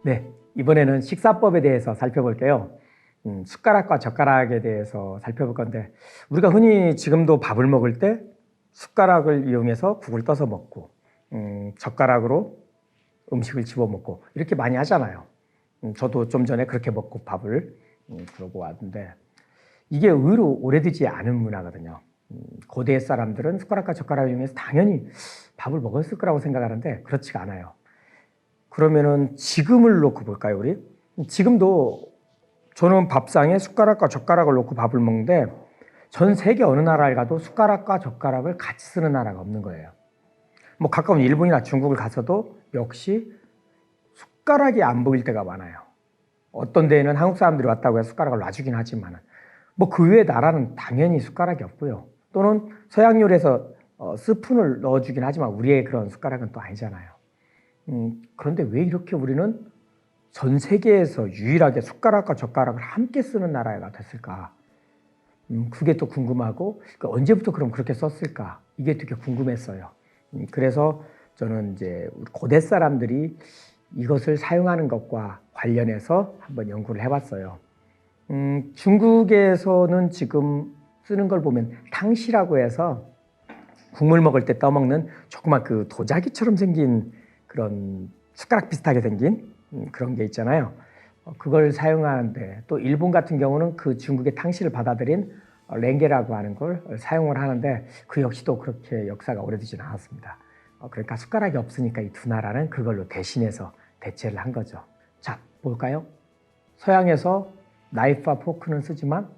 네, 이번에는 식사법에 대해서 살펴볼게요. 숟가락과 젓가락에 대해서 살펴볼 건데 우리가 흔히 지금도 밥을 먹을 때 숟가락을 이용해서 국을 떠서 먹고 젓가락으로 음식을 집어 먹고 이렇게 많이 하잖아요. 저도 좀 전에 그렇게 먹고 밥을 그러고 왔는데 이게 의외로 오래되지 않은 문화거든요. 고대 사람들은 숟가락과 젓가락을 이용해서 당연히 밥을 먹었을 거라고 생각하는데 그렇지가 않아요. 그러면은 지금을 놓고 볼까요, 우리? 지금도 저는 밥상에 숟가락과 젓가락을 놓고 밥을 먹는데 전 세계 어느 나라에 가도 숟가락과 젓가락을 같이 쓰는 나라가 없는 거예요. 뭐 가까운 일본이나 중국을 가서도 역시 숟가락이 안 보일 때가 많아요. 어떤 데에는 한국 사람들이 왔다고 해서 숟가락을 놔주긴 하지만 뭐 그 외의 나라는 당연히 숟가락이 없고요. 또는 서양 요리에서 스푼을 넣어주긴 하지만 우리의 그런 숟가락은 또 아니잖아요. 그런데 왜 이렇게 우리는 전 세계에서 유일하게 숟가락과 젓가락을 함께 쓰는 나라가 됐을까? 그게 또 궁금하고 언제부터 그럼 그렇게 썼을까? 이게 되게 궁금했어요. 그래서 저는 이제 우리 고대 사람들이 이것을 사용하는 것과 관련해서 한번 연구를 해봤어요. 중국에서는 지금 쓰는 걸 보면 탕시라고 해서 국물 먹을 때 떠먹는 조그만 그 도자기처럼 생긴 그런 숟가락 비슷하게 생긴 그런 게 있잖아요. 그걸 사용하는데 또 일본 같은 경우는 그 중국의 탕시를 받아들인 랭게라고 하는 걸 사용을 하는데 그 역시도 그렇게 역사가 오래되진 않았습니다. 그러니까 숟가락이 없으니까 이 두 나라는 그걸로 대신해서 대체를 한 거죠. 자, 볼까요? 서양에서 나이프와 포크는 쓰지만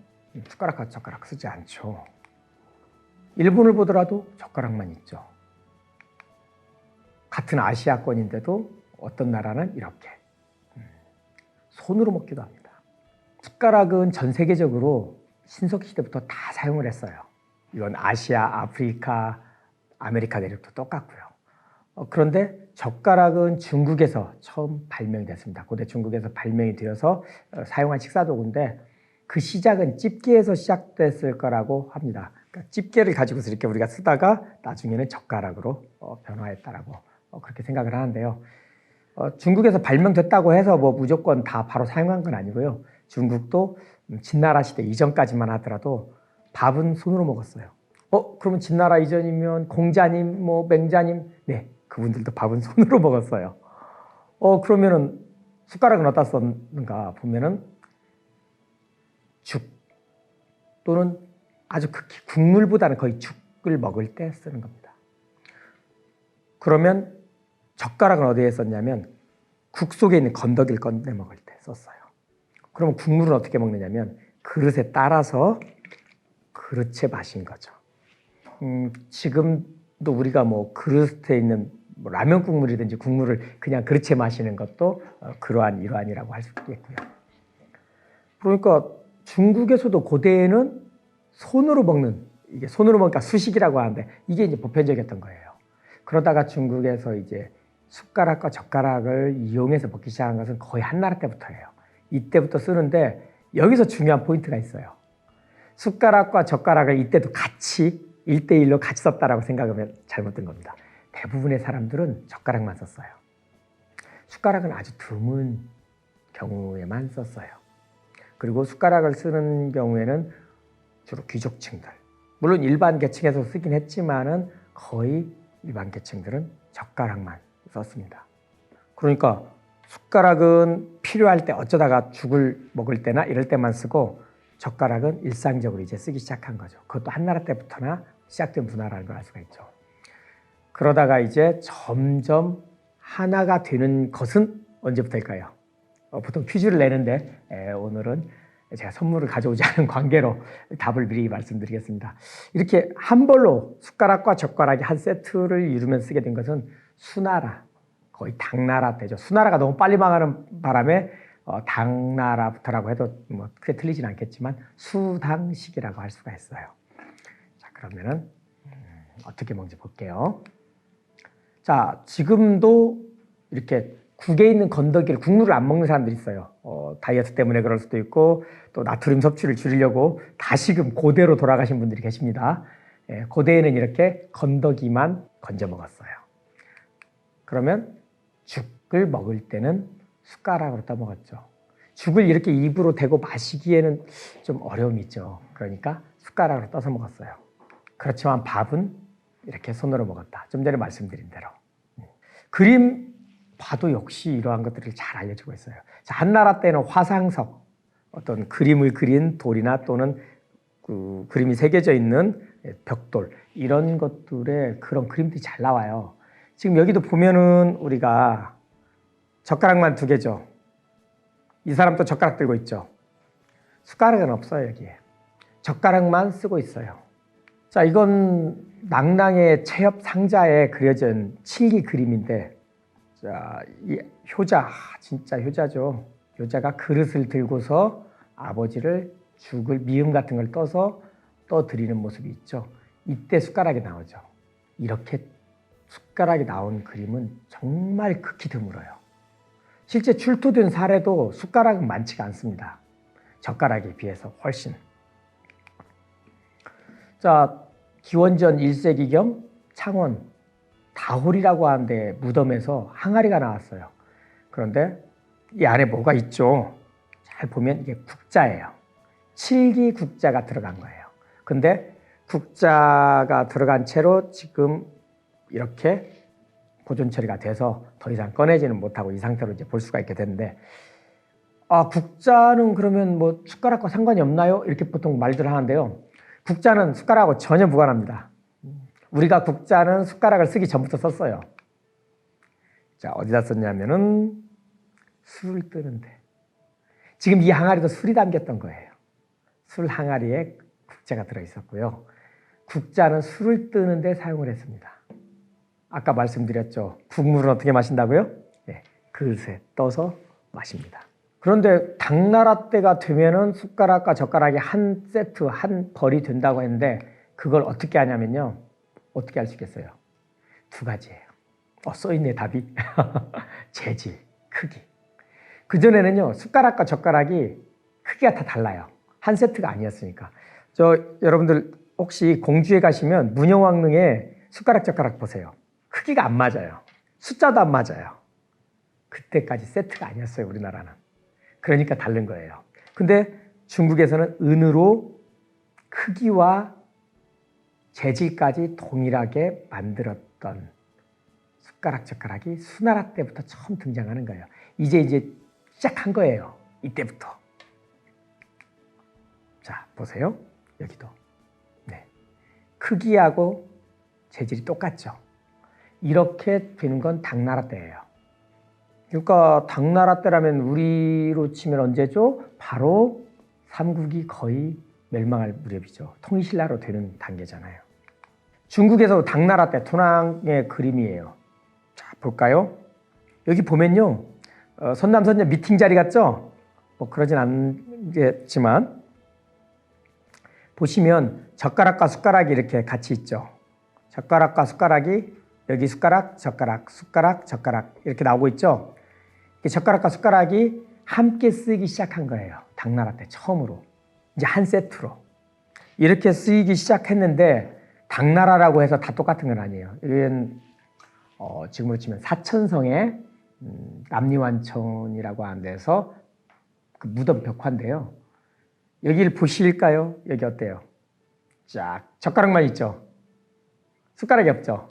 숟가락과 젓가락 쓰지 않죠. 일본을 보더라도 젓가락만 있죠. 같은 아시아권인데도 어떤 나라는 이렇게 손으로 먹기도 합니다. 숟가락은 전 세계적으로 신석시대부터 다 사용을 했어요. 이건 아시아, 아프리카, 아메리카 대륙도 똑같고요. 그런데 젓가락은 중국에서 처음 발명이 됐습니다. 고대 중국에서 발명이 되어서 사용한 식사도구인데 그 시작은 집게에서 시작됐을 거라고 합니다. 그러니까 집게를 가지고서 이렇게 우리가 쓰다가 나중에는 젓가락으로 변화했다라고 그렇게 생각을 하는데요. 중국에서 발명됐다고 해서 뭐 무조건 다 바로 사용한 건 아니고요. 중국도 진나라 시대 이전까지만 하더라도 밥은 손으로 먹었어요. 그러면 진나라 이전이면 공자님, 뭐 맹자님, 네, 그분들도 밥은 손으로 먹었어요. 그러면은 숟가락은 어디다 썼는가 보면은 죽 또는 아주 극히 국물보다는 거의 죽을 먹을 때 쓰는 겁니다. 그러면 젓가락은 어디에 썼냐면 국 속에 있는 건더기를 꺼내 먹을 때 썼어요. 그러면 국물은 어떻게 먹느냐면 그릇에 따라서 그릇에 마신 거죠. 지금도 우리가 뭐 그릇에 있는 뭐 라면 국물이든지 국물을 그냥 그릇에 마시는 것도 그러한 일환이라고 할 수 있겠고요. 그러니까 중국에서도 고대에는 손으로 먹는, 이게 손으로 먹으니까 수식이라고 하는데 이게 이제 보편적이었던 거예요. 그러다가 중국에서 이제 숟가락과 젓가락을 이용해서 먹기 시작한 것은 거의 한나라 때부터예요. 이때부터 쓰는데 여기서 중요한 포인트가 있어요. 숟가락과 젓가락을 이때도 같이 1대1로 같이 썼다라고 생각하면 잘못된 겁니다. 대부분의 사람들은 젓가락만 썼어요. 숟가락은 아주 드문 경우에만 썼어요. 그리고 숟가락을 쓰는 경우에는 주로 귀족층들, 물론 일반 계층에서 쓰긴 했지만은 거의 일반 계층들은 젓가락만 썼습니다. 그러니까 숟가락은 필요할 때 어쩌다가 죽을 먹을 때나 이럴 때만 쓰고 젓가락은 일상적으로 이제 쓰기 시작한 거죠. 그것도 한나라 때부터나 시작된 문화라는 걸 알 수가 있죠. 그러다가 이제 점점 하나가 되는 것은 언제부터일까요? 보통 퀴즈를 내는데 오늘은 제가 선물을 가져오지 않은 관계로 답을 미리 말씀드리겠습니다. 이렇게 한 벌로 숟가락과 젓가락이 한 세트를 이루면 쓰게 된 것은 수나라, 거의 당나라 때죠. 수나라가 너무 빨리 망하는 바람에 당나라부터라고 해도 뭐 크게 틀리진 않겠지만 수당식이라고 할 수가 있어요. 자, 그러면은 어떻게 먹는지 볼게요. 자, 지금도 이렇게 국에 있는 건더기를 국물을 안 먹는 사람들이 있어요. 다이어트 때문에 그럴 수도 있고 또 나트륨 섭취를 줄이려고 다시금 고대로 돌아가신 분들이 계십니다. 고대에는 이렇게 건더기만 건져 먹었어요. 그러면 죽을 먹을 때는 숟가락으로 떠먹었죠. 죽을 이렇게 입으로 대고 마시기에는 좀 어려움이 있죠. 그러니까 숟가락으로 떠서 먹었어요. 그렇지만 밥은 이렇게 손으로 먹었다. 좀 전에 말씀드린 대로. 그림 봐도 역시 이러한 것들을 잘 알려주고 있어요. 자, 한나라 때는 화상석, 어떤 그림을 그린 돌이나 또는 그 그림이 새겨져 있는 벽돌, 이런 것들에 그런 그림들이 잘 나와요. 지금 여기도 보면은 우리가 젓가락만 2개죠. 이 사람도 젓가락 들고 있죠. 숟가락은 없어요, 여기에. 젓가락만 쓰고 있어요. 자, 이건 낭낭의 체엽 상자에 그려진 칠기 그림인데, 자, 이 효자, 진짜 효자죠. 효자가 그릇을 들고서 아버지를 죽을 미음 같은 걸 떠드리는 모습이 있죠. 이때 숟가락이 나오죠. 이렇게 숟가락이 나온 그림은 정말 극히 드물어요. 실제 출토된 사례도 숟가락은 많지가 않습니다. 젓가락에 비해서 훨씬. 자, 기원전 1세기경 창원 다홀이라고 하는데 무덤에서 항아리가 나왔어요. 그런데 이 안에 뭐가 있죠? 잘 보면 이게 국자예요. 칠기 국자가 들어간 거예요. 근데 국자가 들어간 채로 지금 이렇게 보존 처리가 돼서 더 이상 꺼내지는 못하고 이 상태로 이제 볼 수가 있게 되는데, 아, 국자는 그러면 뭐 숟가락과 상관이 없나요? 이렇게 보통 말들 하는데요. 국자는 숟가락하고 전혀 무관합니다. 우리가 국자는 숟가락을 쓰기 전부터 썼어요. 자, 어디다 썼냐면은 술을 뜨는데. 지금 이 항아리도 술이 담겼던 거예요. 술 항아리에 국자가 들어있었고요. 국자는 술을 뜨는데 사용을 했습니다. 아까 말씀드렸죠. 국물은 어떻게 마신다고요? 네, 그릇에 떠서 마십니다. 그런데 당나라 때가 되면은 숟가락과 젓가락이 한 세트, 한 벌이 된다고 했는데, 그걸 어떻게 하냐면요. 어떻게 할 수 있겠어요? 2가지예요. 써있네, 답이. 재질, 크기. 그전에는요, 숟가락과 젓가락이 크기가 다 달라요. 한 세트가 아니었으니까. 여러분들 혹시 공주에 가시면 문영왕릉에 숟가락 젓가락 보세요. 크기가 안 맞아요. 숫자도 안 맞아요. 그때까지 세트가 아니었어요, 우리나라는. 그러니까 다른 거예요. 근데 중국에서는 은으로 크기와 재질까지 동일하게 만들었던 숟가락 젓가락이 수나라 때부터 처음 등장하는 거예요. 이제 시작한 거예요. 이때부터. 자, 보세요. 여기도. 네. 크기하고 재질이 똑같죠. 이렇게 되는 건 당나라 때예요. 그러니까 당나라 때라면 우리로 치면 언제죠? 바로 삼국이 거의 멸망할 무렵이죠. 통일신라로 되는 단계잖아요. 중국에서 당나라 때 토낭의 그림이에요. 자, 볼까요? 여기 보면요. 선남선녀 미팅 자리 같죠? 뭐 그러진 않겠지만 보시면 젓가락과 숟가락이 이렇게 같이 있죠. 젓가락과 숟가락이 여기 숟가락, 젓가락, 숟가락, 젓가락 이렇게 나오고 있죠. 젓가락과 숟가락이 함께 쓰이기 시작한 거예요. 당나라 때 처음으로. 이제 한 세트로. 이렇게 쓰이기 시작했는데 당나라라고 해서 다 똑같은 건 아니에요. 이건 지금으로 치면 사천성의 남리완천이라고 하는 데서 그 무덤 벽화인데요. 여기를 보실까요? 여기 어때요? 쫙 젓가락만 있죠. 숟가락이 없죠.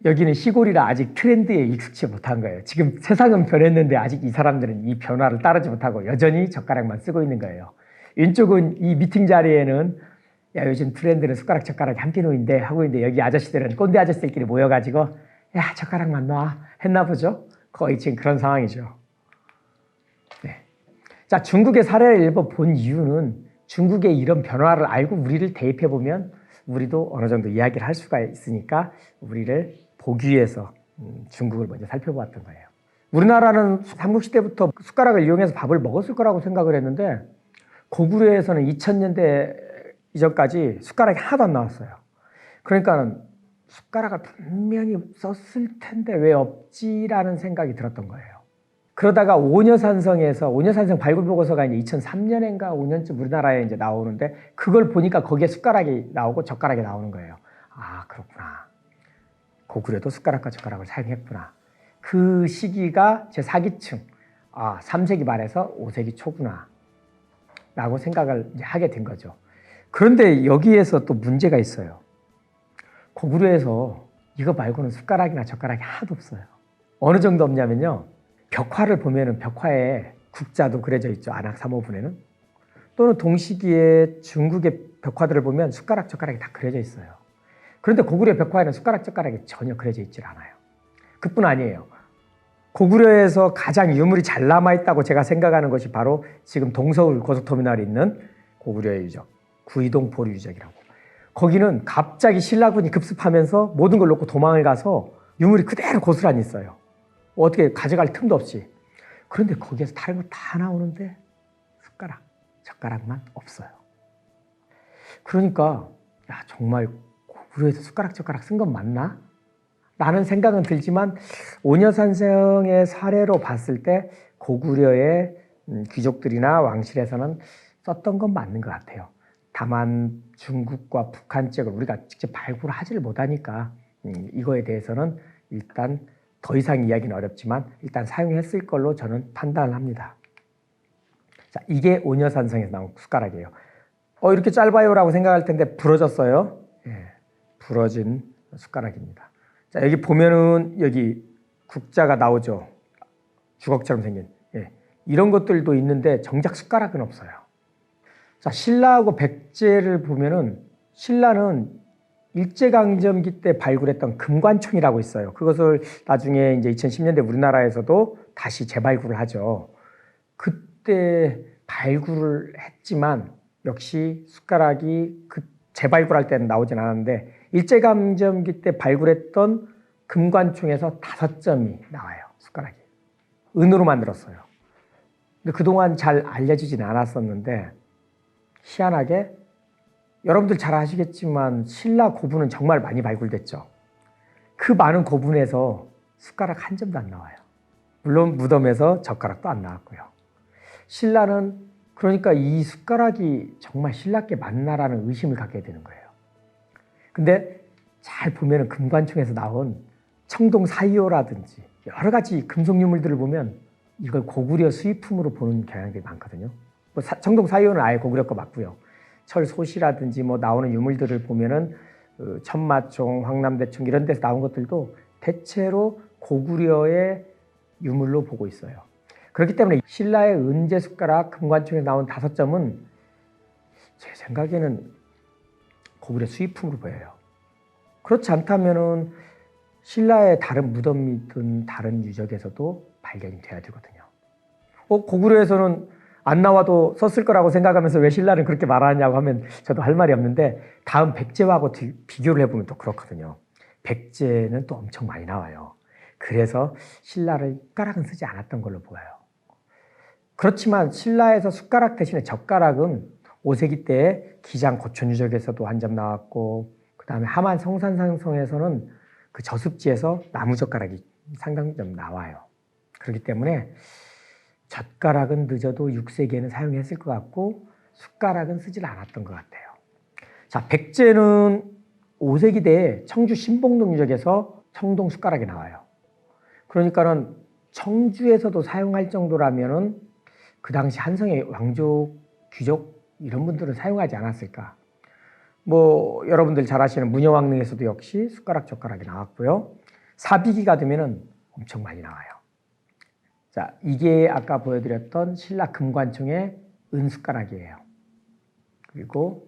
여기는 시골이라 아직 트렌드에 익숙치 못한 거예요. 지금 세상은 변했는데 아직 이 사람들은 이 변화를 따르지 못하고 여전히 젓가락만 쓰고 있는 거예요. 왼쪽은 이 미팅 자리에는 야, 요즘 트렌드는 숟가락 젓가락이 함께 놓인데 하고 있는데 여기 아저씨들은 꼰대 아저씨들끼리 모여가지고 야, 젓가락만 놔 했나 보죠. 거의 지금 그런 상황이죠. 네. 자, 중국의 사례를 일부 본 이유는 중국의 이런 변화를 알고 우리를 대입해 보면 우리도 어느 정도 이야기를 할 수가 있으니까 우리를 보기 위해서 중국을 먼저 살펴보았던 거예요. 우리나라는 삼국시대부터 숟가락을 이용해서 밥을 먹었을 거라고 생각을 했는데 고구려에서는 2000년대 이전까지 숟가락이 하나도 안 나왔어요. 그러니까 숟가락을 분명히 썼을 텐데 왜 없지라는 생각이 들었던 거예요. 그러다가 오녀산성 발굴 보고서가 이제 2003년인가 5년쯤 우리나라에 이제 나오는데 그걸 보니까 거기에 숟가락이 나오고 젓가락이 나오는 거예요. 아, 그렇구나. 고구려도 숟가락과 젓가락을 사용했구나. 그 시기가 제4기층 아, 3세기 말에서 5세기 초구나 라고 생각을 이제 하게 된 거죠. 그런데 여기에서 또 문제가 있어요. 고구려에서 이거 말고는 숟가락이나 젓가락이 하나도 없어요. 어느 정도 없냐면요. 벽화를 보면은 벽화에 국자도 그려져 있죠. 안악 3호분에는. 또는 동시기에 중국의 벽화들을 보면 숟가락, 젓가락이 다 그려져 있어요. 그런데 고구려 벽화에는 숟가락, 젓가락이 전혀 그려져 있질 않아요. 그뿐 아니에요. 고구려에서 가장 유물이 잘 남아있다고 제가 생각하는 것이 바로 지금 동서울 고속터미널에 있는 고구려의 유적, 구이동 보리 유적이라고. 거기는 갑자기 신라군이 급습하면서 모든 걸 놓고 도망을 가서 유물이 그대로 고스란히 있어요. 어떻게 가져갈 틈도 없이. 그런데 거기에서 다른 거 다 나오는데 숟가락, 젓가락만 없어요. 그러니까 야, 정말 고구려에서 숟가락, 젓가락 쓴 건 맞나? 라는 생각은 들지만 오녀산성의 사례로 봤을 때 고구려의 귀족들이나 왕실에서는 썼던 건 맞는 것 같아요. 다만 중국과 북한 쪽을 우리가 직접 발굴하지를 못하니까 이거에 대해서는 일단 더 이상 이야기는 어렵지만 일단 사용했을 걸로 저는 판단을 합니다. 자, 이게 오녀산성에서 나온 숟가락이에요. 이렇게 짧아요 라고 생각할 텐데 부러졌어요. 예, 부러진 숟가락입니다. 자, 여기 보면은 여기 국자가 나오죠. 주걱처럼 생긴. 예, 이런 것들도 있는데 정작 숟가락은 없어요. 자, 신라하고 백제를 보면은 신라는 일제강점기 때 발굴했던 금관총이라고 있어요. 그것을 나중에 이제 2010년대 우리나라에서도 다시 재발굴을 하죠. 그때 발굴을 했지만 역시 숟가락이 그 재발굴할 때는 나오진 않았는데 일제강점기 때 발굴했던 금관총에서 5점이 나와요. 숟가락이. 은으로 만들었어요. 근데 그동안 잘 알려지진 않았었는데 희한하게 여러분들 잘 아시겠지만 신라 고분은 정말 많이 발굴됐죠. 그 많은 고분에서 숟가락 한 점도 안 나와요. 물론 무덤에서 젓가락도 안 나왔고요. 신라는 그러니까 이 숟가락이 정말 신라께 맞나라는 의심을 갖게 되는 거예요. 근데 잘 보면 금관총에서 나온 청동 사이오라든지 여러 가지 금속 유물들을 보면 이걸 고구려 수입품으로 보는 경향들이 많거든요. 청동 사이오는 아예 고구려 거 맞고요. 철 솥이라든지 뭐 나오는 유물들을 보면은 천마총, 황남대총 이런 데서 나온 것들도 대체로 고구려의 유물로 보고 있어요. 그렇기 때문에 신라의 은제 숟가락 금관총에 나온 5점은 제 생각에는 고구려 수입품으로 보여요. 그렇지 않다면은 신라의 다른 무덤이든 다른 유적에서도 발견이 돼야 되거든요. 고구려에서는 안 나와도 썼을 거라고 생각하면서 왜 신라는 그렇게 말하냐고 하면 저도 할 말이 없는데 다음 백제하고 비교를 해보면 또 그렇거든요. 백제는 또 엄청 많이 나와요. 그래서 신라를 숟가락은 쓰지 않았던 걸로 보여요. 그렇지만 신라에서 숟가락 대신에 젓가락은 5세기 때 기장 고촌 유적에서도 한 점 나왔고 그 다음에 하만 성산상성에서는 그 저습지에서 나무 젓가락이 상당 점 나와요. 그렇기 때문에 젓가락은 늦어도 6세기에는 사용했을 것 같고 숟가락은 쓰질 않았던 것 같아요. 자, 백제는 5세기 때 청주 신봉동 유적에서 청동 숟가락이 나와요. 그러니까는 청주에서도 사용할 정도라면은 그 당시 한성의 왕족, 귀족 이런 분들은 사용하지 않았을까. 뭐 여러분들 잘 아시는 문여왕릉에서도 역시 숟가락, 젓가락이 나왔고요. 사비기가 되면은 엄청 많이 나와요. 자, 이게 아까 보여드렸던 신라 금관총의 은숟가락이에요. 그리고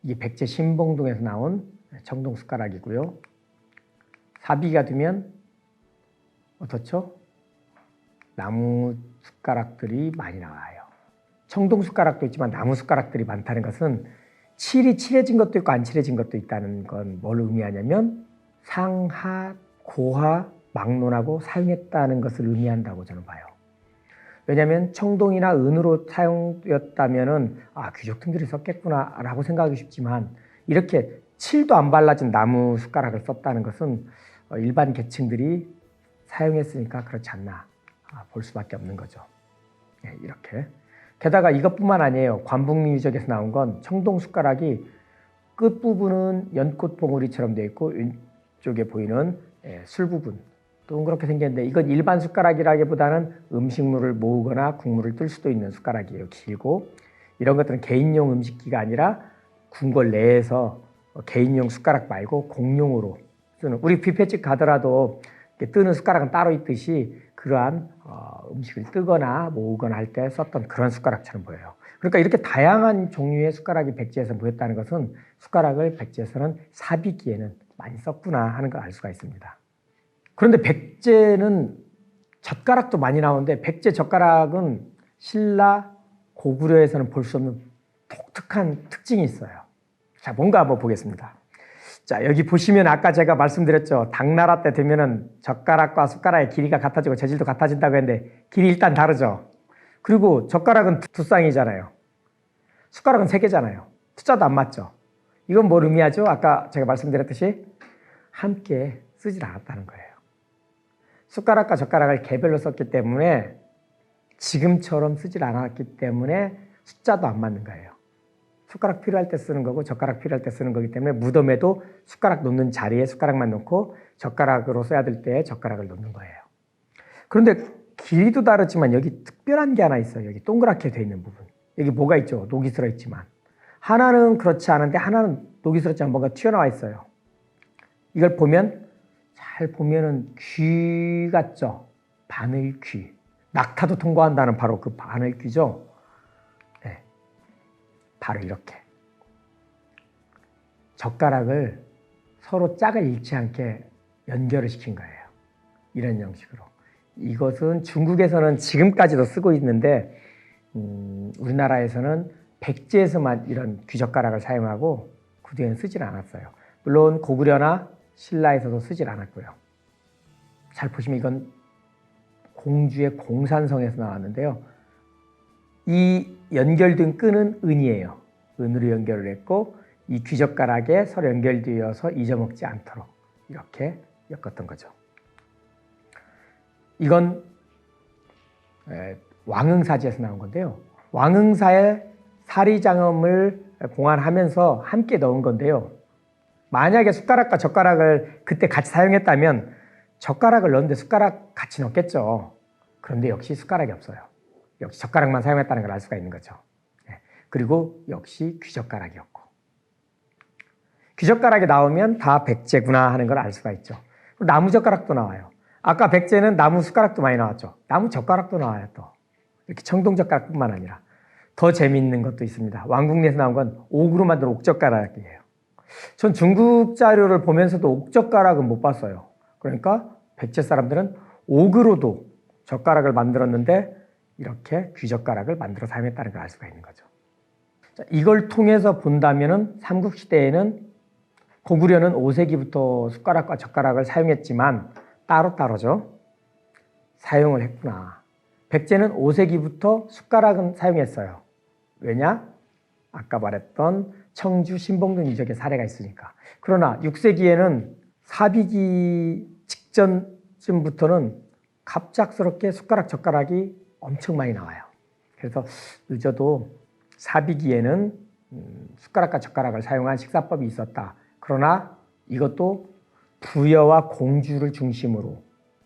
이게 백제 신봉동에서 나온 청동 숟가락이고요. 사비기가 되면 어떻죠? 나무 숟가락들이 많이 나와요. 청동 숟가락도 있지만 나무 숟가락들이 많다는 것은 칠이 칠해진 것도 있고 안 칠해진 것도 있다는 건 뭘 의미하냐면 상하, 고하, 막론하고 사용했다는 것을 의미한다고 저는 봐요. 왜냐하면 청동이나 은으로 사용되었다면 귀족들이 썼겠구나 라고 생각하기 쉽지만 이렇게 칠도 안 발라진 나무 숟가락을 썼다는 것은 일반 계층들이 사용했으니까 그렇지 않나 볼 수밖에 없는 거죠. 네, 이렇게. 게다가 이것뿐만 아니에요. 관북리 유적에서 나온 건 청동 숟가락이 끝부분은 연꽃 봉우리처럼 되어 있고 왼쪽에 보이는 술 부분 동그랗게 생겼는데 이건 일반 숟가락이라기보다는 음식물을 모으거나 국물을 뜰 수도 있는 숟가락이에요. 길고 이런 것들은 개인용 음식기가 아니라 궁궐 내에서 개인용 숟가락 말고 공용으로 쓰는, 우리 뷔페집 가더라도 뜨는 숟가락은 따로 있듯이 그러한 음식을 뜨거나 모으거나 할 때 썼던 그런 숟가락처럼 보여요. 그러니까 이렇게 다양한 종류의 숟가락이 백제에서 모였다는 것은 숟가락을 백제에서는 사비기에는 많이 썼구나 하는 걸 알 수가 있습니다. 그런데 백제는 젓가락도 많이 나오는데 백제 젓가락은 신라 고구려에서는 볼 수 없는 독특한 특징이 있어요. 자, 뭔가 한번 보겠습니다. 자, 여기 보시면 아까 제가 말씀드렸죠. 당나라 때 되면은 젓가락과 숟가락의 길이가 같아지고 재질도 같아진다고 했는데 길이 일단 다르죠. 그리고 젓가락은 두 쌍이잖아요. 숟가락은 세 개잖아요. 숫자도 안 맞죠. 이건 뭘 의미하죠? 아까 제가 말씀드렸듯이 함께 쓰질 않았다는 거예요. 숟가락과 젓가락을 개별로 썼기 때문에 지금처럼 쓰질 않았기 때문에 숫자도 안 맞는 거예요. 숟가락 필요할 때 쓰는 거고 젓가락 필요할 때 쓰는 거기 때문에 무덤에도 숟가락 놓는 자리에 숟가락만 놓고 젓가락으로 써야 될 때 젓가락을 놓는 거예요. 그런데 길이도 다르지만 여기 특별한 게 하나 있어요. 여기 동그랗게 돼 있는 부분. 여기 뭐가 있죠? 녹이 들어 있지만 하나는 그렇지 않은데 하나는 녹이 들었지 않은 뭔가 튀어나와 있어요. 이걸 보면 잘 보면은 귀 같죠? 바늘귀. 낙타도 통과한다는 바로 그 바늘귀죠. 네. 바로 이렇게 젓가락을 서로 짝을 잃지 않게 연결을 시킨 거예요. 이런 형식으로. 이것은 중국에서는 지금까지도 쓰고 있는데 우리나라에서는 백제에서만 이런 귀젓가락을 사용하고 그 뒤에는 쓰질 않았어요. 물론 고구려나 신라에서도 쓰질 않았고요. 잘 보시면 이건 공주의 공산성에서 나왔는데요. 이 연결된 끈은 은이에요. 은으로 연결을 했고 이 귀젓가락에 서로 연결되어서 잊어먹지 않도록 이렇게 엮었던 거죠. 이건 왕흥사지에서 나온 건데요. 왕흥사의 사리장엄을 봉안하면서 함께 넣은 건데요. 만약에 숟가락과 젓가락을 그때 같이 사용했다면 젓가락을 넣었는데 숟가락 같이 넣겠죠. 그런데 역시 숟가락이 없어요. 역시 젓가락만 사용했다는 걸 알 수가 있는 거죠. 그리고 역시 귀젓가락이었고. 귀젓가락이 나오면 다 백제구나 하는 걸 알 수가 있죠. 나무젓가락도 나와요. 아까 백제는 나무 숟가락도 많이 나왔죠. 나무 젓가락도 나와요 또. 이렇게 청동젓가락뿐만 아니라. 더 재미있는 것도 있습니다. 왕궁리에서 나온 건 옥으로 만든 옥젓가락이에요. 전 중국 자료를 보면서도 옥젓가락은 못 봤어요. 그러니까 백제 사람들은 옥으로도 젓가락을 만들었는데 이렇게 귀젓가락을 만들어 사용했다는 걸 알 수가 있는 거죠. 자, 이걸 통해서 본다면은 삼국시대에는 고구려는 5세기부터 숟가락과 젓가락을 사용했지만 따로따로죠. 사용을 했구나. 백제는 5세기부터 숟가락은 사용했어요. 왜냐? 아까 말했던 청주 신봉동 이적의 사례가 있으니까. 그러나 6세기에는 사비기 직전쯤부터는 갑작스럽게 숟가락, 젓가락이 엄청 많이 나와요. 그래서 늦어도 사비기에는 숟가락과 젓가락을 사용한 식사법이 있었다. 그러나 이것도 부여와 공주를 중심으로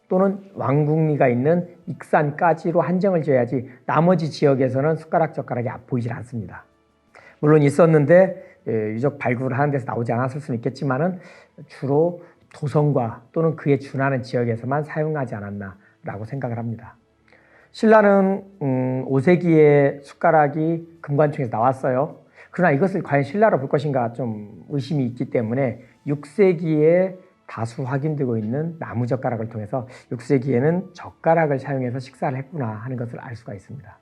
또는 왕궁리가 있는 익산까지로 한정을 지어야지 나머지 지역에서는 숟가락, 젓가락이 보이질 않습니다. 물론 있었는데 유적 발굴을 하는 데서 나오지 않았을 수는 있겠지만은 주로 도성과 또는 그에 준하는 지역에서만 사용하지 않았나라고 생각을 합니다. 신라는 5세기에 숟가락이 금관총에서 나왔어요. 그러나 이것을 과연 신라로 볼 것인가 좀 의심이 있기 때문에 6세기에 다수 확인되고 있는 나무젓가락을 통해서 6세기에는 젓가락을 사용해서 식사를 했구나 하는 것을 알 수가 있습니다.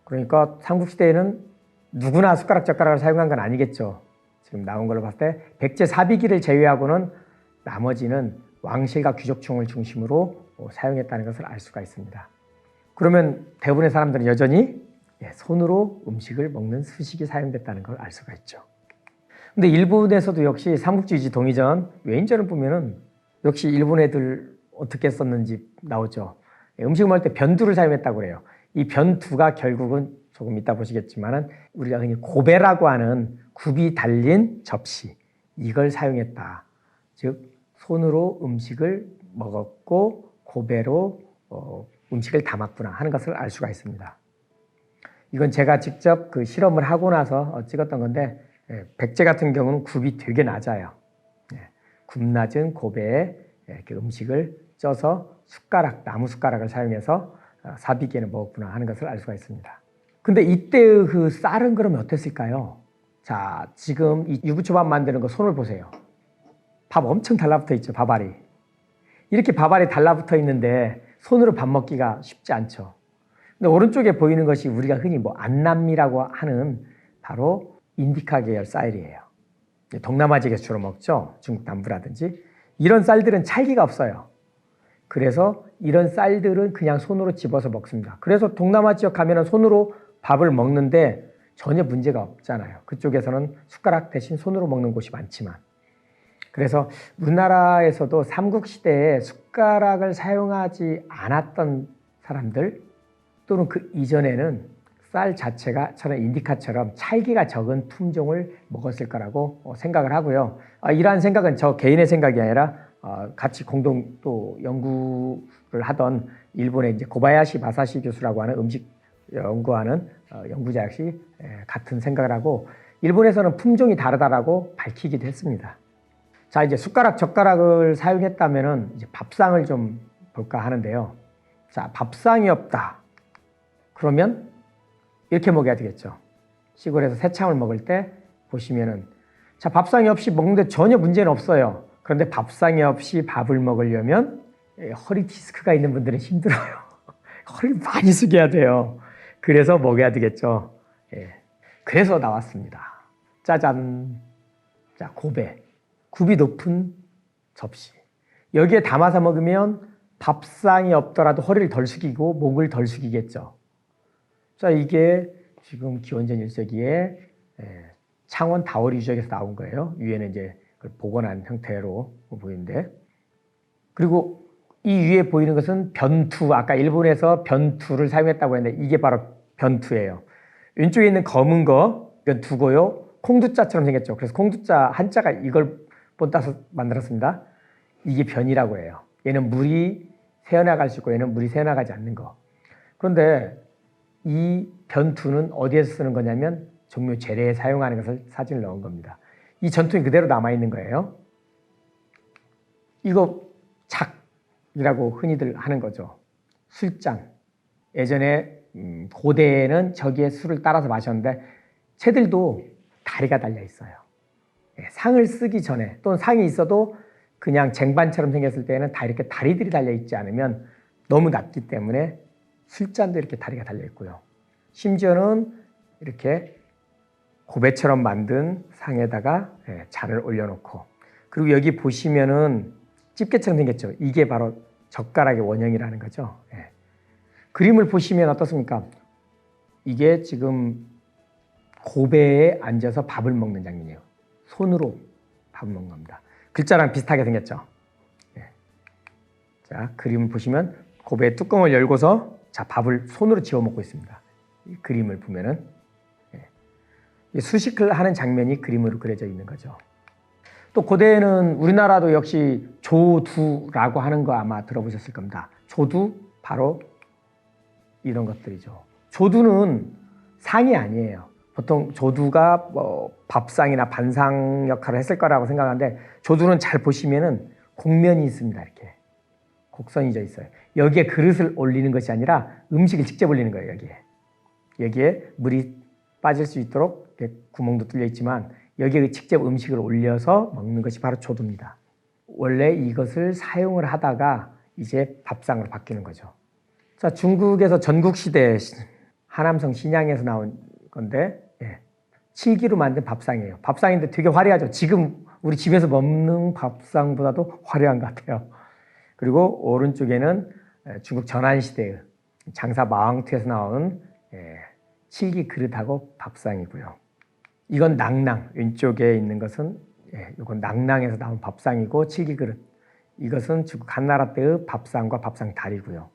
그러니까 삼국시대에는 누구나 숟가락, 젓가락을 사용한 건 아니겠죠. 지금 나온 걸로 봤을 때 백제 사비기를 제외하고는 나머지는 왕실과 귀족층을 중심으로 사용했다는 것을 알 수가 있습니다. 그러면 대부분의 사람들은 여전히 손으로 음식을 먹는 수식이 사용됐다는 걸 알 수가 있죠. 근데 일본에서도 역시 삼국지휘지 동의전 외인전을 보면은 역시 일본 애들 어떻게 썼는지 나오죠. 음식을 먹을 때 변두를 사용했다고 그래요. 이 변두가 결국은 조금 이따 보시겠지만은 우리가 흔히 고배라고 하는 굽이 달린 접시 이걸 사용했다. 즉 손으로 음식을 먹었고 고배로 음식을 담았구나 하는 것을 알 수가 있습니다. 이건 제가 직접 그 실험을 하고 나서 찍었던 건데 백제 같은 경우는 굽이 되게 낮아요. 굽 낮은 고배에 이렇게 음식을 쪄서 나무 숟가락을 사용해서 사비계는 먹었구나 하는 것을 알 수가 있습니다. 근데 이때의 그 쌀은 그러면 어땠을까요? 자, 지금 이 유부초밥 만드는 거 손을 보세요. 밥 엄청 달라붙어 있죠, 밥알이. 이렇게 밥알이 달라붙어 있는데 손으로 밥 먹기가 쉽지 않죠. 근데 오른쪽에 보이는 것이 우리가 흔히 안남미라고 하는 바로 인디카 계열 쌀이에요. 동남아 지역에서 주로 먹죠. 중국 남부라든지. 이런 쌀들은 찰기가 없어요. 그래서 이런 쌀들은 그냥 손으로 집어서 먹습니다. 그래서 동남아 지역 가면 손으로 밥을 먹는데 전혀 문제가 없잖아요. 그쪽에서는 숟가락 대신 손으로 먹는 곳이 많지만. 그래서 우리나라에서도 삼국시대에 숟가락을 사용하지 않았던 사람들 또는 그 이전에는 쌀 자체가 저는 인디카처럼 찰기가 적은 품종을 먹었을 거라고 생각을 하고요. 이러한 생각은 저 개인의 생각이 아니라 같이 공동 또 연구를 하던 일본의 이제 고바야시 마사시 교수라고 하는 음식 연구하는 연구자 역시 같은 생각을 하고 일본에서는 품종이 다르다라고 밝히기도 했습니다. 자, 이제 숟가락, 젓가락을 사용했다면은 이제 밥상을 좀 볼까 하는데요. 자, 밥상이 없다. 그러면 이렇게 먹어야 되겠죠. 시골에서 새참을 먹을 때 보시면은 자, 밥상이 없이 먹는데 전혀 문제는 없어요. 그런데 밥상이 없이 밥을 먹으려면 허리 디스크가 있는 분들은 힘들어요. 허리를 많이 숙여야 돼요. 그래서 먹어야 되겠죠. 그래서 나왔습니다. 짜잔. 자, 고배. 굽이 높은 접시. 여기에 담아서 먹으면 밥상이 없더라도 허리를 덜 숙이고 목을 덜 숙이겠죠. 자, 이게 지금 기원전 1세기에 창원 다오리 유적에서 나온 거예요. 위에는 이제 그걸 복원한 형태로 보이는데. 그리고 이 위에 보이는 것은 변투. 아까 일본에서 변투를 사용했다고 했는데 이게 바로 변투예요. 왼쪽에 있는 검은 거, 이건 두고요. 콩두자처럼 생겼죠. 그래서 콩두자 한자가 이걸 본따서 만들었습니다. 이게 변이라고 해요. 얘는 물이 새어나갈 수 있고 얘는 물이 새어나가지 않는 거. 그런데 이 변투는 어디에서 쓰는 거냐면 종묘 제례에 사용하는 것을 사진을 넣은 겁니다. 이 전통이 그대로 남아있는 거예요. 이거 작이라고 흔히들 하는 거죠. 술잔. 예전에 고대에는 저기에 술을 따라서 마셨는데 새들도 다리가 달려 있어요. 상을 쓰기 전에 또는 상이 있어도 그냥 쟁반처럼 생겼을 때는 다 이렇게 다리들이 달려 있지 않으면 너무 낮기 때문에 술잔도 이렇게 다리가 달려 있고요. 심지어는 이렇게 고배처럼 만든 상에다가 잔을 올려놓고 그리고 여기 보시면은 집게처럼 생겼죠. 이게 바로 젓가락의 원형이라는 거죠. 그림을 보시면 어떻습니까? 이게 지금 고배에 앉아서 밥을 먹는 장면이에요. 손으로 밥을 먹는 겁니다. 글자랑 비슷하게 생겼죠. 자, 그림을 보시면 고배의 뚜껑을 열고서 자, 밥을 손으로 지워 먹고 있습니다. 이 그림을 보면은 수식을 하는 장면이 그림으로 그려져 있는 거죠. 또 고대에는 우리나라도 역시 조두라고 하는 거 아마 들어보셨을 겁니다. 조두 바로 이런 것들이죠. 조두는 상이 아니에요. 보통 조두가 밥상이나 반상 역할을 했을 거라고 생각하는데 조두는 잘 보시면은 곡면이 있습니다. 이렇게 곡선이 져 있어요. 여기에 그릇을 올리는 것이 아니라 음식을 직접 올리는 거예요. 여기에 물이 빠질 수 있도록 이렇게 구멍도 뚫려 있지만 여기에 직접 음식을 올려서 먹는 것이 바로 조두입니다. 원래 이것을 사용을 하다가 이제 밥상으로 바뀌는 거죠. 자, 중국에서 전국시대 하남성 신양에서 나온 건데 칠기로 만든 밥상이에요. 밥상인데 되게 화려하죠. 지금 우리 집에서 먹는 밥상보다도 화려한 것 같아요. 그리고 오른쪽에는 중국 전한시대의 장사 마왕투에서 나온 칠기 그릇하고 밥상이고요. 이건 낭낭, 왼쪽에 있는 것은 이건 낭낭에서 나온 밥상이고 칠기 그릇. 이것은 중국 한나라 때의 밥상과 밥상 다리고요.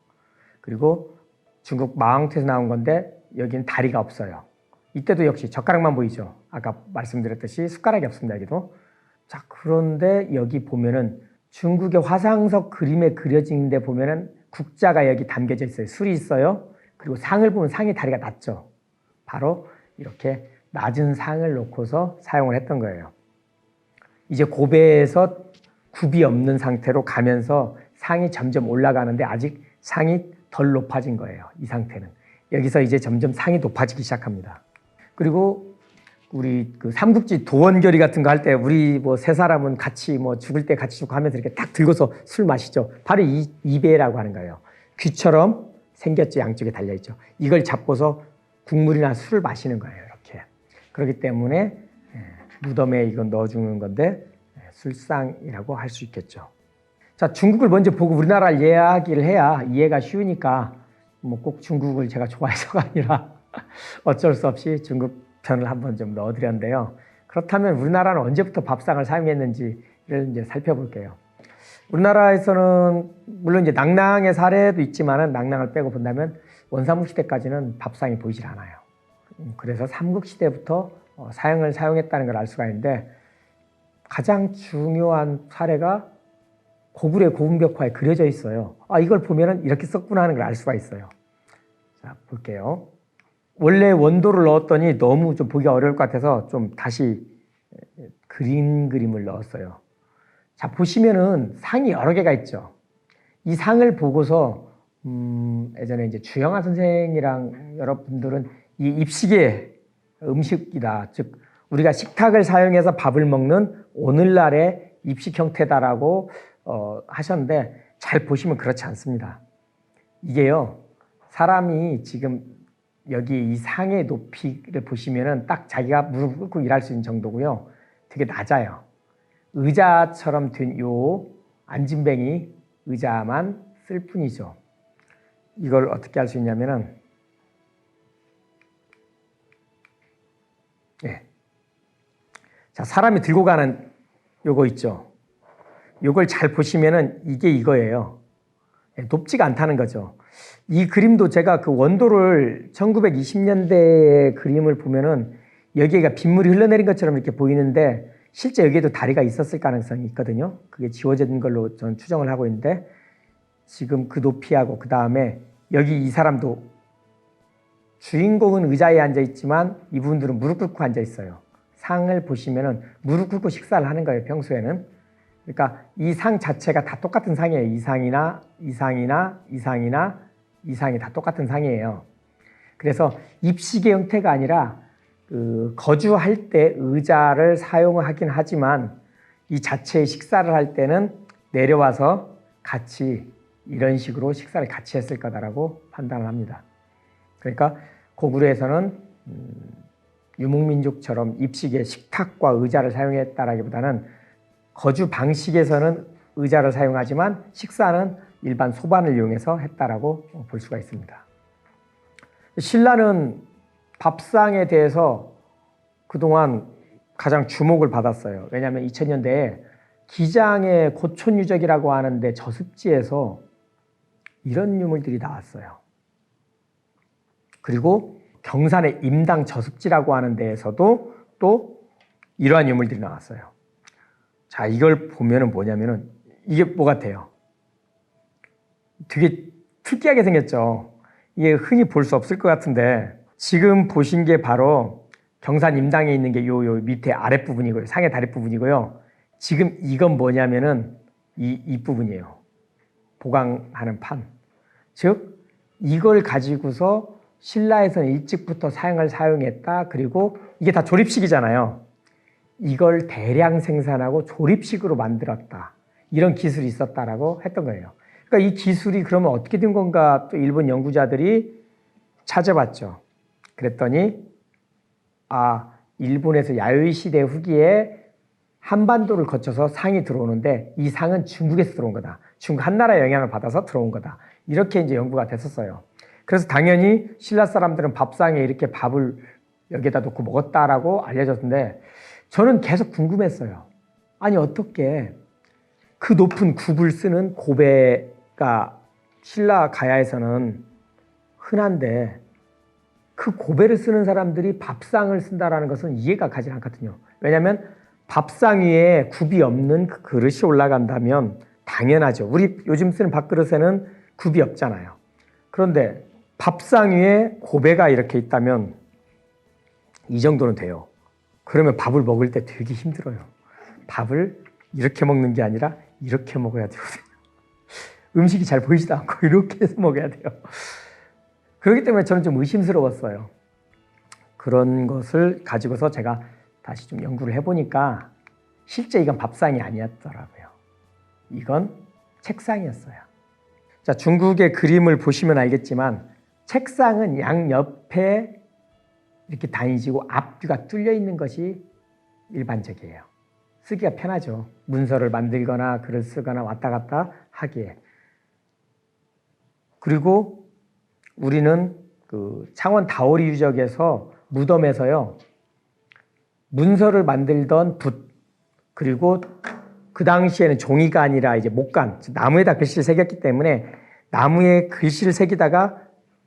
그리고 중국 마왕투에서 나온 건데 여기는 다리가 없어요. 이때도 역시 젓가락만 보이죠. 아까 말씀드렸듯이 숟가락이 없습니다. 여기도. 자, 그런데 여기 보면은 중국의 화상석 그림에 그려진 데 보면은 국자가 여기 담겨져 있어요. 술이 있어요. 그리고 상을 보면 상의 다리가 낮죠. 바로 이렇게 낮은 상을 놓고서 사용을 했던 거예요. 이제 고배에서 굽이 없는 상태로 가면서 상이 점점 올라가는데 아직 상이 덜 높아진 거예요. 이 상태는. 여기서 이제 점점 상이 높아지기 시작합니다. 그리고 우리 그 삼국지 도원결의 같은 거 할 때 우리 뭐 세 사람은 같이 뭐 죽을 때 같이 죽고 하면서 이렇게 딱 들고서 술 마시죠. 바로 이 배라고 하는 거예요. 귀처럼 생겼죠. 양쪽에 달려있죠. 이걸 잡고서 국물이나 술을 마시는 거예요. 이렇게. 그렇기 때문에 무덤에 이건 넣어주는 건데 술상이라고 할 수 있겠죠. 자, 중국을 먼저 보고 우리나라를 이야기를 해야 이해가 쉬우니까 뭐 꼭 중국을 제가 좋아해서가 아니라 어쩔 수 없이 중국 편을 한번 좀 넣어드렸는데요. 그렇다면 우리나라는 언제부터 밥상을 사용했는지를 이제 살펴볼게요. 우리나라에서는 물론 이제 낭낭의 사례도 있지만은 낭낭을 빼고 본다면 원삼국 시대까지는 밥상이 보이질 않아요. 그래서 삼국 시대부터 사용했다는 걸 알 수가 있는데 가장 중요한 사례가 고구려 고운벽화에 그려져 있어요. 아, 이걸 보면은 이렇게 썼구나 하는 걸 알 수가 있어요. 자, 볼게요. 원래 원도를 넣었더니 너무 좀 보기가 어려울 것 같아서 좀 다시 그림을 넣었어요. 자, 보시면은 상이 여러 개가 있죠. 이 상을 보고서 예전에 이제 주영아 선생이랑 여러분들은 이 입식의 음식이다. 즉 우리가 식탁을 사용해서 밥을 먹는 오늘날의 입식 형태다라고 하셨는데 잘 보시면 그렇지 않습니다. 이게요, 사람이 지금 여기 이 상의 높이를 보시면은 딱 자기가 무릎 꿇고 일할 수 있는 정도고요. 되게 낮아요. 의자처럼 된 요 안진뱅이 의자만 쓸 뿐이죠. 이걸 어떻게 할 수 있냐면은 자, 사람이 들고 가는 요거 있죠. 요걸 잘 보시면은 이게 이거예요. 높지가 않다는 거죠. 이 그림도 제가 그 원도를 1920년대의 그림을 보면은 여기가 빗물이 흘러내린 것처럼 이렇게 보이는데 실제 여기에도 다리가 있었을 가능성이 있거든요. 그게 지워진 걸로 저는 추정을 하고 있는데 지금 그 높이하고 그 다음에 여기 이 사람도 주인공은 의자에 앉아 있지만 이분들은 무릎 꿇고 앉아 있어요. 상을 보시면은 무릎 꿇고 식사를 하는 거예요, 평소에는. 그러니까 이 상 자체가 다 똑같은 상이에요. 이 상이 다 똑같은 상이에요. 그래서 입식의 형태가 아니라 그 거주할 때 의자를 사용하긴 하지만 이 자체의 식사를 할 때는 내려와서 같이 이런 식으로 식사를 같이 했을 거다라고 판단을 합니다. 그러니까 고구려에서는 유목민족처럼 입식에 식탁과 의자를 사용했다라기보다는 거주 방식에서는 의자를 사용하지만 식사는 일반 소반을 이용해서 했다라고 볼 수가 있습니다. 신라는 밥상에 대해서 그동안 가장 주목을 받았어요. 왜냐하면 2000년대에 기장의 고촌유적이라고 하는데 저습지에서 이런 유물들이 나왔어요. 그리고 경산의 임당 저습지라고 하는 데에서도 또 이러한 유물들이 나왔어요. 자, 이걸 보면은 뭐냐면은 이게 뭐 같아요? 되게 특이하게 생겼죠. 이게 흔히 볼 수 없을 것 같은데 지금 보신 게 바로 경산 임당에 있는 게 요 밑에 아랫부분이고요. 상의 다리 부분이고요. 지금 이건 뭐냐면은 이 부분이에요. 보강하는 판. 즉 이걸 가지고서 신라에서는 일찍부터 사용했다. 그리고 이게 다 조립식이잖아요. 이걸 대량 생산하고 조립식으로 만들었다. 이런 기술이 있었다라고 했던 거예요. 그러니까 이 기술이 그러면 어떻게 된 건가 또 일본 연구자들이 찾아봤죠. 그랬더니 일본에서 야요이 시대 후기에 한반도를 거쳐서 상이 들어오는데 이 상은 중국에서 들어온 거다. 중국 한나라의 영향을 받아서 들어온 거다. 이렇게 이제 연구가 됐었어요. 그래서 당연히 신라 사람들은 밥상에 이렇게 밥을 여기에다 놓고 먹었다라고 알려졌는데 저는 계속 궁금했어요. 아니 어떻게 그 높은 굽을 쓰는 고배가 신라 가야에서는 흔한데 그 고배를 쓰는 사람들이 밥상을 쓴다라는 것은 이해가 가지 않거든요. 왜냐하면 밥상 위에 굽이 없는 그 그릇이 올라간다면 당연하죠. 우리 요즘 쓰는 밥그릇에는 굽이 없잖아요. 그런데 밥상 위에 고배가 이렇게 있다면 이 정도는 돼요. 그러면 밥을 먹을 때 되게 힘들어요. 밥을 이렇게 먹는 게 아니라 이렇게 먹어야 되거든요. 음식이 잘 보이지도 않고 이렇게 해서 먹어야 돼요. 그렇기 때문에 저는 좀 의심스러웠어요. 그런 것을 가지고서 제가 다시 좀 연구를 해보니까 실제 이건 밥상이 아니었더라고요. 이건 책상이었어요. 자, 중국의 그림을 보시면 알겠지만 책상은 양옆에 이렇게 단이지고 앞뒤가 뚫려 있는 것이 일반적이에요. 쓰기가 편하죠. 문서를 만들거나 글을 쓰거나 왔다 갔다 하기에. 그리고 우리는 그 창원 다오리 유적에서 무덤에서요, 문서를 만들던 붓, 그리고 그 당시에는 종이가 아니라 이제 목간, 나무에다 글씨를 새겼기 때문에 나무에 글씨를 새기다가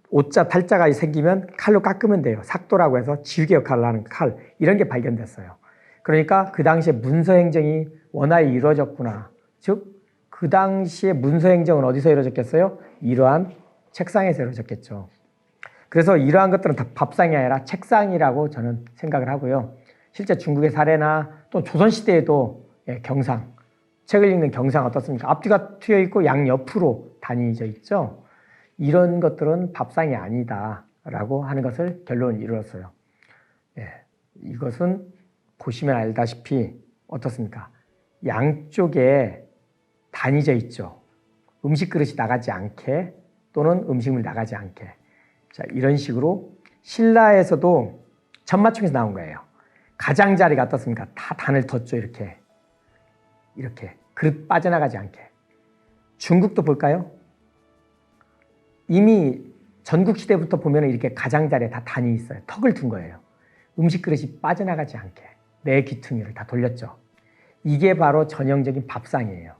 오자 탈자가 생기면 칼로 깎으면 돼요. 삭도라고 해서 지우개 역할을 하는 칼, 이런 게 발견됐어요. 그러니까 그 당시에 문서 행정이 원활히 이루어졌구나. 즉, 그 당시에 문서 행정은 어디서 이루어졌겠어요? 이러한 책상에서 이루어졌겠죠. 그래서 이러한 것들은 다 밥상이 아니라 책상이라고 저는 생각을 하고요. 실제 중국의 사례나 또 조선시대에도 경상, 책을 읽는 경상 어떻습니까? 앞뒤가 트여 있고 양옆으로 다니져 있죠. 이런 것들은 밥상이 아니다라고 하는 것을 결론을 이루었어요. 이것은 보시면 알다시피 어떻습니까? 양쪽에 다니져 있죠. 음식 그릇이 나가지 않게 또는 음식물이 나가지 않게. 자, 이런 식으로 신라에서도 천마총에서 나온 거예요. 가장자리가 어떻습니까? 다 단을 뒀죠. 이렇게 그릇 빠져나가지 않게. 중국도 볼까요? 이미 전국시대부터 보면 이렇게 가장자리에 다 단이 있어요. 턱을 둔 거예요. 음식 그릇이 빠져나가지 않게 내 귀퉁이를 다 돌렸죠. 이게 바로 전형적인 밥상이에요.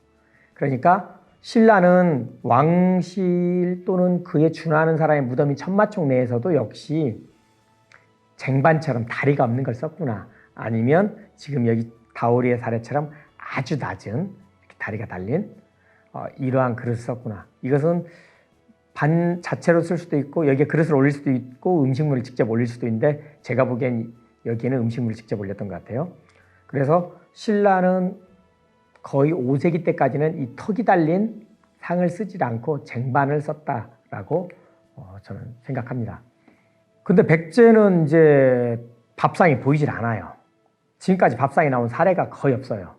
그러니까 신라는 왕실 또는 그에 준하는 사람의 무덤인 천마총 내에서도 역시 쟁반처럼 다리가 없는 걸 썼구나. 아니면 지금 여기 다오리의 사례처럼 아주 낮은 다리가 달린 이러한 그릇을 썼구나. 이것은 반 자체로 쓸 수도 있고 여기에 그릇을 올릴 수도 있고 음식물을 직접 올릴 수도 있는데 제가 보기엔 여기에는 음식물을 직접 올렸던 것 같아요. 그래서 신라는 거의 5세기 때까지는 이 턱이 달린 상을 쓰지 않고 쟁반을 썼다라고 저는 생각합니다. 근데 백제는 이제 밥상이 보이질 않아요. 지금까지 밥상이 나온 사례가 거의 없어요.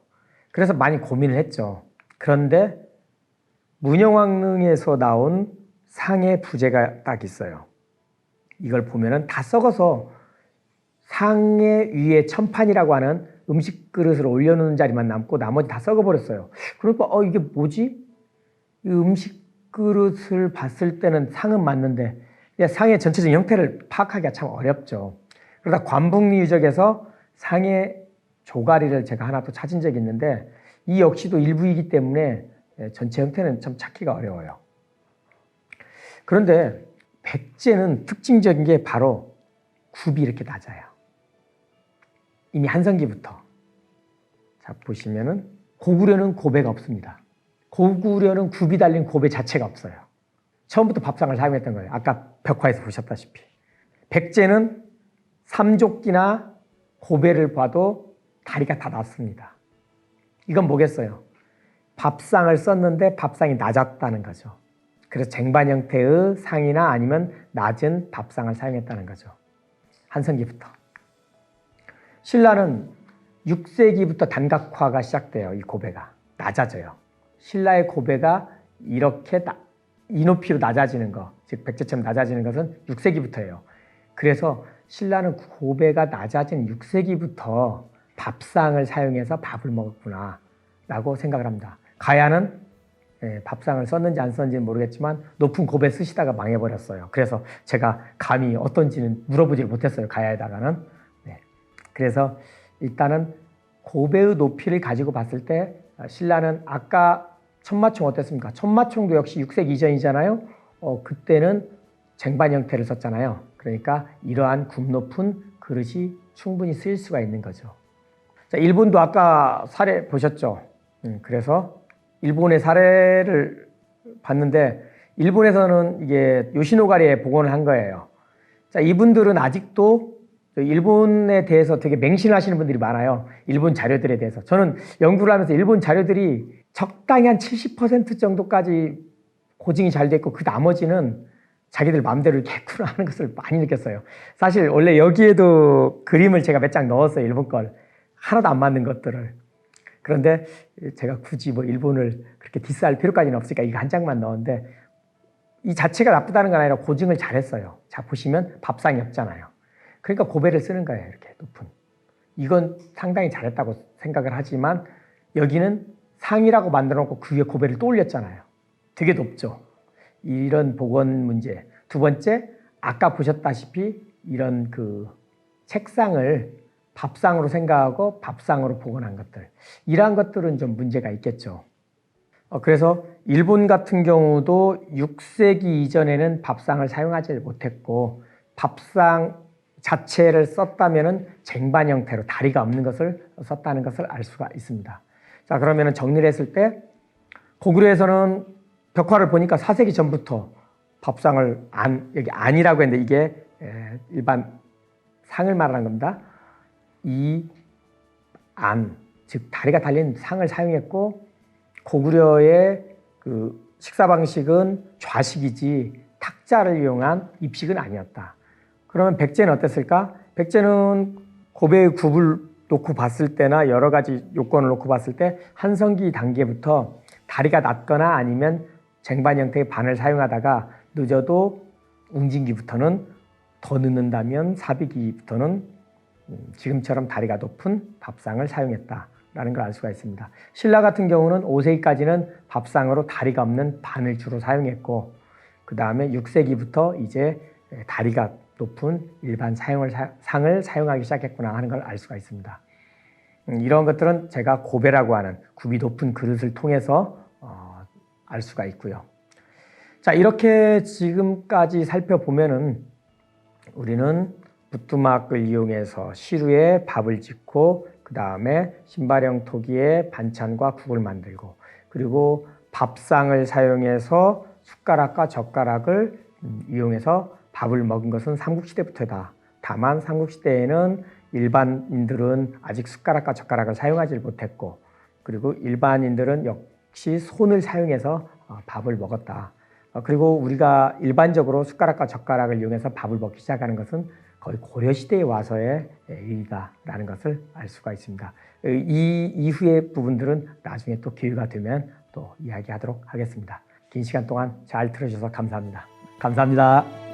그래서 많이 고민을 했죠. 그런데 문영왕릉에서 나온 상의 부재가 딱 있어요. 이걸 보면은 다 썩어서 상의 위에 천판이라고 하는 음식 그릇을 올려놓는 자리만 남고 나머지 다 썩어버렸어요. 그러니까 이게 뭐지? 이 음식 그릇을 봤을 때는 상은 맞는데 상의 전체적인 형태를 파악하기가 참 어렵죠. 그러다 관북리 유적에서 상의 조가리를 제가 하나 또 찾은 적이 있는데 이 역시도 일부이기 때문에 전체 형태는 참 찾기가 어려워요. 그런데 백제는 특징적인 게 바로 굽이 이렇게 낮아요. 이미 한성기부터. 자, 보시면은 고구려는 고배가 없습니다. 고구려는 굽이 달린 고배 자체가 없어요. 처음부터 밥상을 사용했던 거예요. 아까 벽화에서 보셨다시피. 백제는 삼조끼나 고배를 봐도 다리가 다 낮습니다. 이건 뭐겠어요? 밥상을 썼는데 밥상이 낮았다는 거죠. 그래서 쟁반 형태의 상이나 아니면 낮은 밥상을 사용했다는 거죠. 한성기부터. 신라는 6세기부터 단각화가 시작돼요. 이 고배가 낮아져요. 신라의 고배가 이렇게 이 높이로 낮아지는 거, 즉 백제처럼 낮아지는 것은 6세기부터예요. 그래서 신라는 고배가 낮아진 6세기부터 밥상을 사용해서 밥을 먹었구나 라고 생각을 합니다. 가야는 밥상을 썼는지 안 썼는지는 모르겠지만 높은 고배 쓰시다가 망해버렸어요. 그래서 제가 감히 어떤지는 물어보지를 못했어요. 가야에다가는. 그래서 일단은 고배의 높이를 가지고 봤을 때 신라는 아까 천마총 어땠습니까? 천마총도 역시 6세기 이전이잖아요. 그때는 쟁반 형태를 썼잖아요. 그러니까 이러한 굽 높은 그릇이 충분히 쓰일 수가 있는 거죠. 자, 일본도 아까 사례 보셨죠? 그래서 일본의 사례를 봤는데 일본에서는 이게 요시노가리에 복원을 한 거예요. 자, 이분들은 아직도 일본에 대해서 되게 맹신하시는 분들이 많아요. 일본 자료들에 대해서. 저는 연구를 하면서 일본 자료들이 적당히 한 70% 정도까지 고증이 잘 됐고 그 나머지는 자기들 마음대로 이렇게 했구나 하는 것을 많이 느꼈어요. 사실 원래 여기에도 그림을 제가 몇 장 넣었어요. 일본 걸. 하나도 안 맞는 것들을. 그런데 제가 굳이 뭐 일본을 그렇게 디스할 필요까지는 없으니까 이거 한 장만 넣었는데 이 자체가 나쁘다는 건 아니라 고증을 잘했어요. 자, 보시면 밥상이 없잖아요. 그러니까 고배를 쓰는 거예요. 이렇게 높은. 이건 상당히 잘했다고 생각을 하지만 여기는 상이라고 만들어 놓고 그 위에 고배를 또 올렸잖아요. 되게 높죠. 이런 복원 문제. 두 번째, 아까 보셨다시피 이런 그 책상을 밥상으로 생각하고 밥상으로 복원한 것들. 이러한 것들은 좀 문제가 있겠죠. 그래서 일본 같은 경우도 6세기 이전에는 밥상을 사용하지 못했고 밥상 자체를 썼다면은 쟁반 형태로 다리가 없는 것을 썼다는 것을 알 수가 있습니다. 자, 그러면은 정리를 했을 때 고구려에서는 벽화를 보니까 4세기 전부터 밥상을 여기 안이라고 했는데 이게 일반 상을 말하는 겁니다. 이 안, 즉 다리가 달린 상을 사용했고 고구려의 그 식사 방식은 좌식이지 탁자를 이용한 입식은 아니었다. 그러면 백제는 어땠을까? 백제는 고배의 굽을 놓고 봤을 때나 여러 가지 요건을 놓고 봤을 때 한성기 단계부터 다리가 낮거나 아니면 쟁반 형태의 반을 사용하다가 늦어도 웅진기부터는 더 늦는다면 사비기부터는 지금처럼 다리가 높은 밥상을 사용했다라는 걸 알 수가 있습니다. 신라 같은 경우는 5세기까지는 밥상으로 다리가 없는 반을 주로 사용했고 그 다음에 6세기부터 이제 다리가 높은 일반 상을 사용하기 시작했구나 하는 걸 알 수가 있습니다. 이런 것들은 제가 고배라고 하는 굽이 높은 그릇을 통해서 알 수가 있고요. 자, 이렇게 지금까지 살펴보면은 우리는 부뚜막을 이용해서 시루에 밥을 짓고 그 다음에 신발형 토기에 반찬과 국을 만들고 그리고 밥상을 사용해서 숟가락과 젓가락을 이용해서 밥을 먹은 것은 삼국시대부터다. 다만 삼국시대에는 일반인들은 아직 숟가락과 젓가락을 사용하지 못했고 그리고 일반인들은 역시 손을 사용해서 밥을 먹었다. 그리고 우리가 일반적으로 숟가락과 젓가락을 이용해서 밥을 먹기 시작하는 것은 거의 고려시대에 와서의 일이다라는 것을 알 수가 있습니다. 이 이후의 부분들은 나중에 또 기회가 되면 또 이야기하도록 하겠습니다. 긴 시간 동안 잘 들어주셔서 감사합니다. 감사합니다.